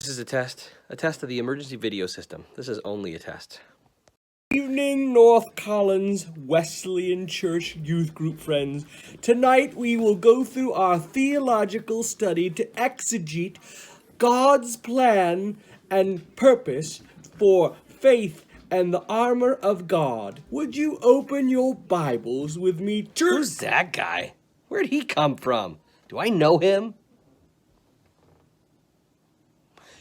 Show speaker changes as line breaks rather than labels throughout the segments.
This is a test of the emergency video system. This is only a test.
Evening, North Collins Wesleyan Church Youth Group friends. Tonight we will go through our theological study to exegete God's plan and purpose for faith and the armor of God. Would you open your Bibles with me to...
Who's that guy? Where'd he come from? Do I know him?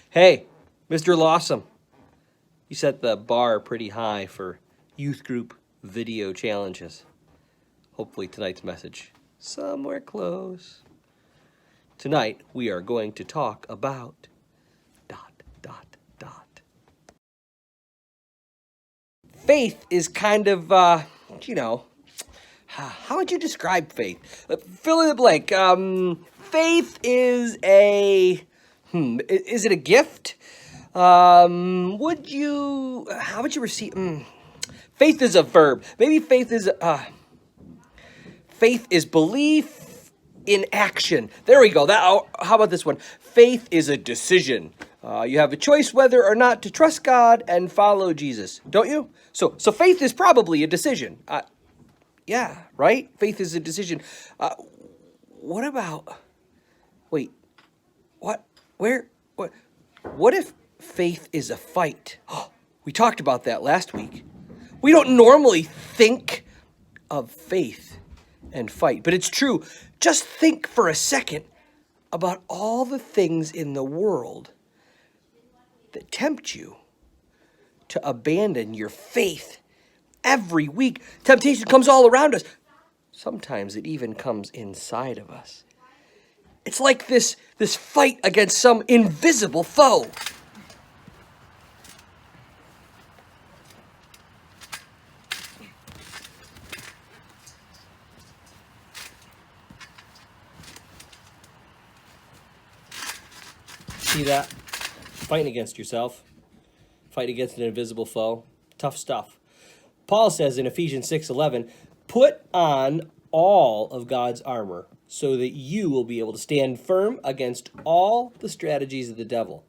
Hey, Mr. Lawsome. You set the bar pretty high for youth group video challenges. Hopefully tonight's message somewhere close. Tonight we are going to talk about ... Faith is kind of, how would you describe faith? Fill in the blank. Faith is a, is it a gift? How would you receive, faith is a verb. Maybe faith is belief in action. There we go. How about this one? Faith is a decision. You have a choice whether or not to trust God and follow Jesus, don't you? So faith is probably a decision. Yeah, right? Faith is a decision. What if faith is a fight? We talked about that last week. We don't normally think of faith and fight, but it's true. Just think for a second about all the things in the world that tempt you to abandon your faith. Every week, temptation comes all around us. Sometimes it even comes inside of us. It's like this fight against some invisible foe. See that? Fighting against yourself. Fight against an invisible foe. Tough stuff. Paul says in Ephesians 6:11, put on all of God's armor so that you will be able to stand firm against all the strategies of the devil.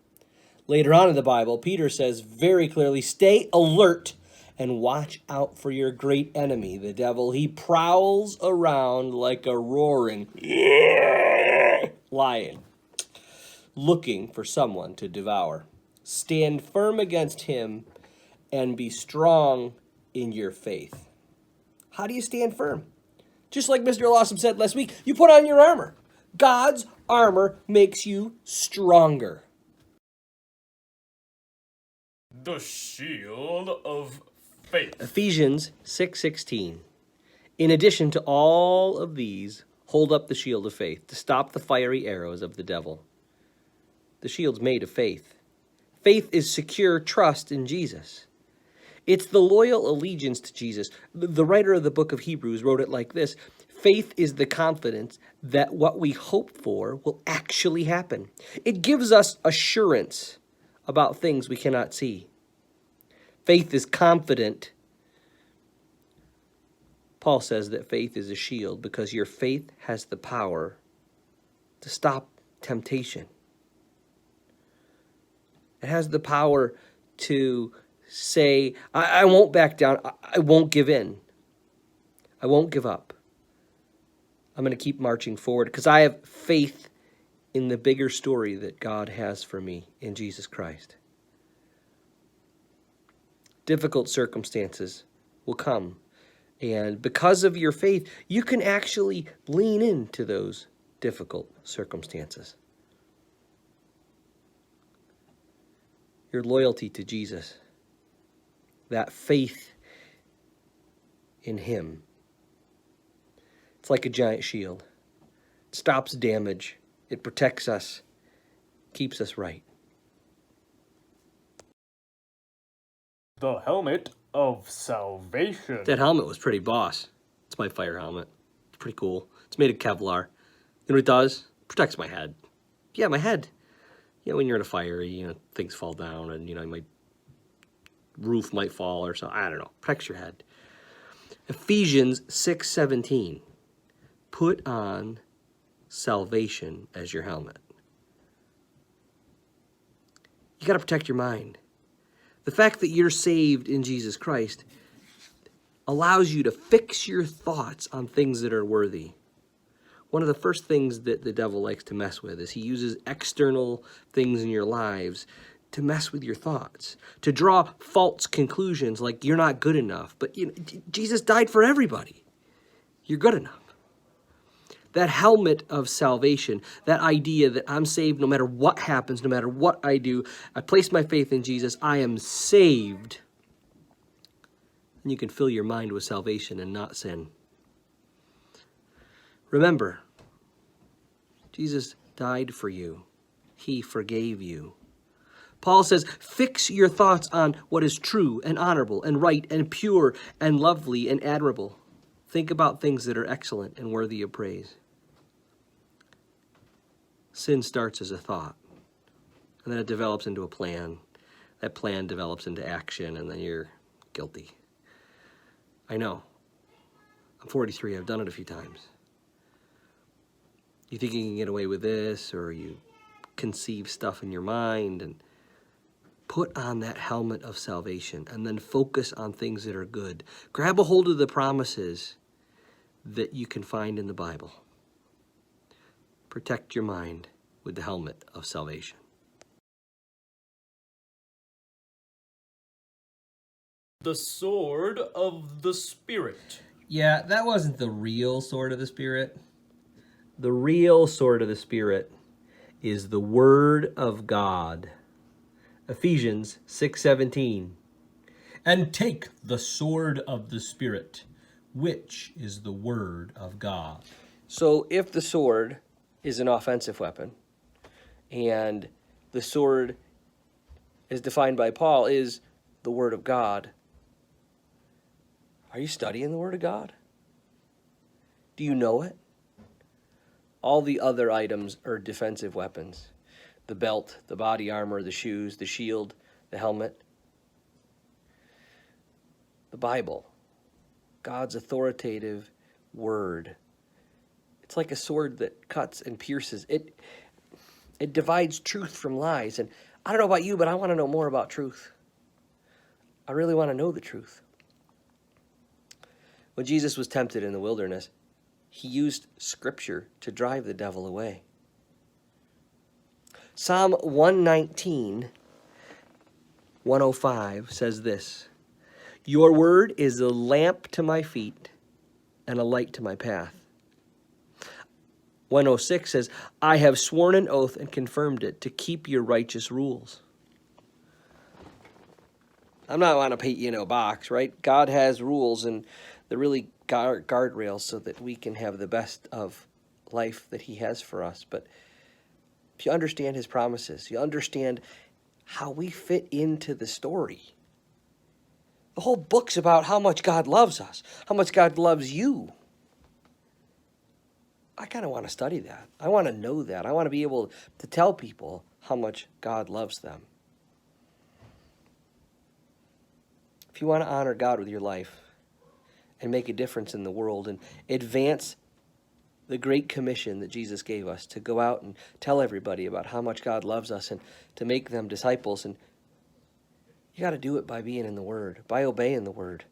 Later on in the Bible, Peter says very clearly, stay alert and watch out for your great enemy, the devil. He prowls around like a roaring lion, looking for someone to devour. Stand firm against him and be strong in your faith. How do you stand firm? Just like Mr. Lawsome said last week, you put on your armor. God's armor makes you stronger.
The shield of faith.
Ephesians 6:16. In addition to all of these, hold up the shield of faith to stop the fiery arrows of the devil. The shield's made of faith. Faith is secure trust in Jesus. It's the loyal allegiance to Jesus. The writer of the book of Hebrews wrote it like this: faith is the confidence that what we hope for will actually happen. It gives us assurance about things we cannot see. Faith is confident. Paul says that faith is a shield because your faith has the power to stop temptation. It has the power to say, I won't back down. I won't give in. I won't give up. I'm going to keep marching forward because I have faith in the bigger story that God has for me in Jesus Christ. Difficult circumstances will come. And because of your faith, you can actually lean into those difficult circumstances. Your loyalty to Jesus, that faith in him. It's like a giant shield. It stops damage. It protects us, keeps us right.
The helmet of salvation.
That helmet was pretty boss. It's my fire helmet. It's pretty cool. It's made of Kevlar. You know what it does? It protects my head. Yeah, my head. You know, when you're in a fire, things fall down and, my roof might fall or so. I don't know. Protects your head. Ephesians 6:17. Put on salvation as your helmet. got to protect your mind. The fact that you're saved in Jesus Christ allows you to fix your thoughts on things that are worthy. One of the first things that the devil likes to mess with is he uses external things in your lives to mess with your thoughts, to draw false conclusions like you're not good enough. But Jesus died for everybody. You're good enough. That helmet of salvation, that idea that I'm saved no matter what happens, no matter what I do, I place my faith in Jesus, I am saved. And you can fill your mind with salvation and not sin. Remember, Jesus died for you. He forgave you. Paul says, fix your thoughts on what is true and honorable and right and pure and lovely and admirable. Think about things that are excellent and worthy of praise. Sin starts as a thought, and then it develops into a plan. That plan develops into action, and then you're guilty. I know. I'm 43. I've done it a few times. You think you can get away with this, or you conceive stuff in your mind, and put on that helmet of salvation, and then focus on things that are good. Grab a hold of the promises that you can find in the Bible. Protect your mind with the helmet of salvation.
The sword of the Spirit.
Yeah, that wasn't the real sword of the Spirit. The real sword of the Spirit is the Word of God. Ephesians 6:17.
And take the sword of the Spirit, which is the word of God.
So if the sword is an offensive weapon, and the sword, as defined by Paul, is the Word of God, are you studying the Word of God? Do you know it? All the other items are defensive weapons. The belt, the body armor, the shoes, the shield, the helmet. The Bible, God's authoritative word. It's like a sword that cuts and pierces. It divides truth from lies. And I don't know about you, but I want to know more about truth. I really want to know the truth. When Jesus was tempted in the wilderness, he used Scripture to drive the devil away. Psalm 119, 105 says this: Your word is a lamp to my feet and a light to my path. 106 says, I have sworn an oath and confirmed it to keep your righteous rules. I'm not want to paint you in a box, right? God has rules, and they're really guardrails so that we can have the best of life that he has for us. But if you understand his promises, you understand how we fit into the story. The whole book's about how much God loves us, how much God loves you. I kind of want to study that. I want to know that. I want to be able to tell people how much God loves them. If you want to honor God with your life and make a difference in the world and advance the great commission that Jesus gave us to go out and tell everybody about how much God loves us and to make them disciples, and you got to do it by being in the Word, by obeying the Word.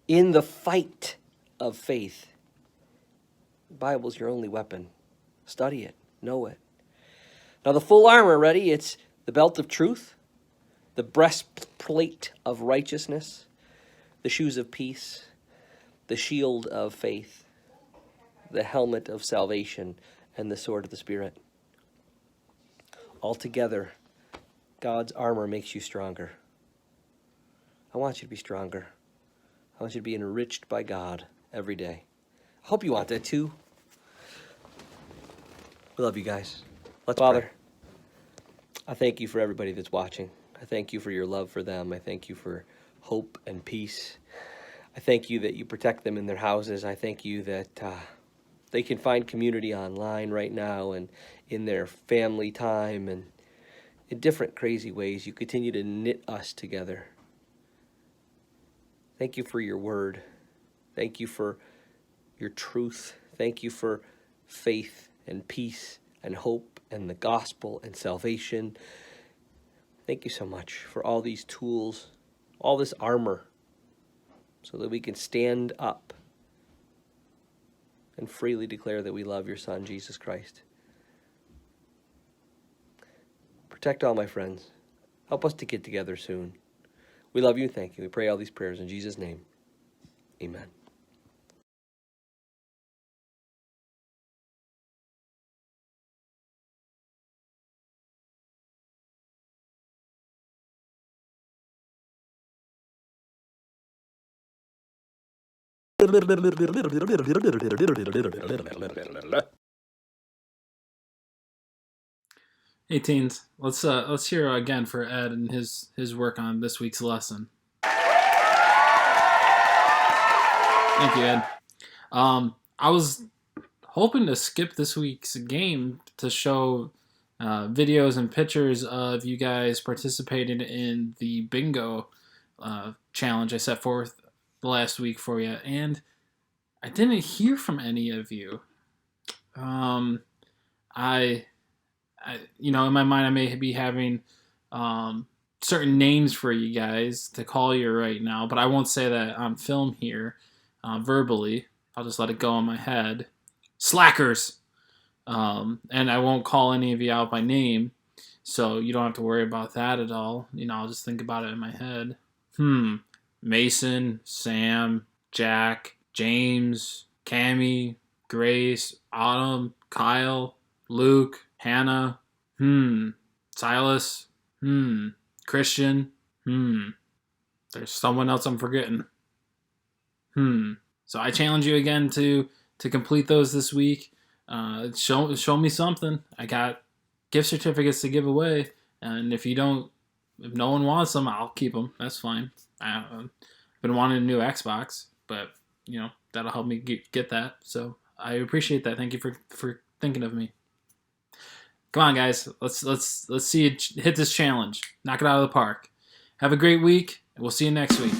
In the fight of faith, the Bible's your only weapon. Study it. Know it. Now the full armor, ready? It's the belt of truth, the breastplate of righteousness, the shoes of peace, the shield of faith, the helmet of salvation, and the sword of the Spirit. Altogether, God's armor makes you stronger. I want you to be stronger. I want you to be enriched by God every day. I hope you want that too. We love you guys. Let's Father, pray. I thank you for everybody that's watching. I thank you for your love for them. I thank you for hope and peace. I thank you that you protect them in their houses. I thank you that they can find community online right now and in their family time and in different crazy ways. You continue to knit us together. Thank you for your word. Thank you for your truth. Thank you for faith and peace and hope and the gospel and salvation. Thank you so much for all these tools, all this armor, so that we can stand up and freely declare that we love your Son, Jesus Christ. Protect all my friends. Help us to get together soon. We love you and thank you. We pray all these prayers in Jesus' name. Amen.
Hey teens, let's hear again for Ed and his work on this week's lesson. Thank you, Ed. I was hoping to skip this week's game to show videos and pictures of you guys participating in the bingo challenge I set forth last week for you, and I didn't hear from any of you. I in my mind, I may be having certain names for you guys to call you right now, but I won't say that on film here verbally. I'll just let it go in my head. Slackers! And I won't call any of you out by name, so you don't have to worry about that at all. I'll just think about it in my head. Mason, Sam, Jack, James, Cammy, Grace, Autumn, Kyle, Luke, Hannah, Silas, Christian, there's someone else I'm forgetting. So I challenge you again to complete those this week. Show me something. I got gift certificates to give away, and if no one wants them, I'll keep them. That's fine. I've been wanting a new Xbox, but that'll help me get that. So I appreciate that. Thank you for thinking of me. Come on, guys. Let's see you hit this challenge. Knock it out of the park. Have a great week, and we'll see you next week.